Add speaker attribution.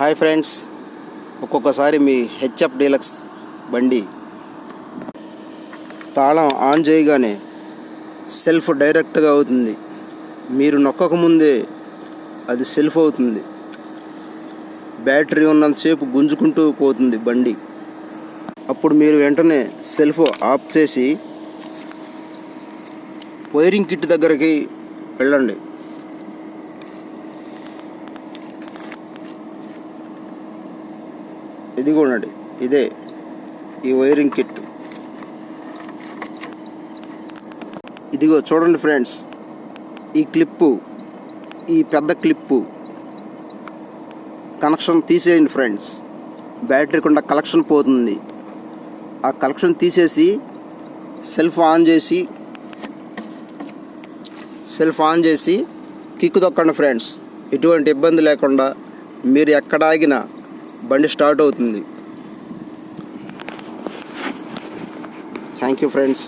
Speaker 1: Hi friends, ఒక్కొక్కసారి మీ HF deluxe బండి తాళం ఆన్ చేయగానే సెల్ఫ్ డైరెక్ట్గా అవుతుంది. మీరు నొక్కకముందే అది సెల్ఫ్ అవుతుంది. బ్యాటరీ ఉన్నంతసేపు గుంజుకుంటూ పోతుంది బండి. అప్పుడు మీరు వెంటనే సెల్ఫ్ ఆఫ్ చేసి వైరింగ్ కిట్ దగ్గరికి వెళ్ళండి. ఇదిగోండి, ఇదే ఈ వైరింగ్ కిట్. ఇదిగో చూడండి ఫ్రెండ్స్, ఈ క్లిప్పు, ఈ పెద్ద క్లిప్పు కనెక్షన్ తీసేయండి ఫ్రెండ్స్. బ్యాటరీ కుండా కనెక్షన్ పోతుంది. ఆ కనెక్షన్ తీసేసి సెల్ఫ్ ఆన్ చేసి కిక్ తొక్కండి ఫ్రెండ్స్. ఎటువంటి ఇబ్బంది లేకుండా మీరు ఎక్కడ ఆగినా బండి స్టార్ట్ అవుతుంది. Thank you friends.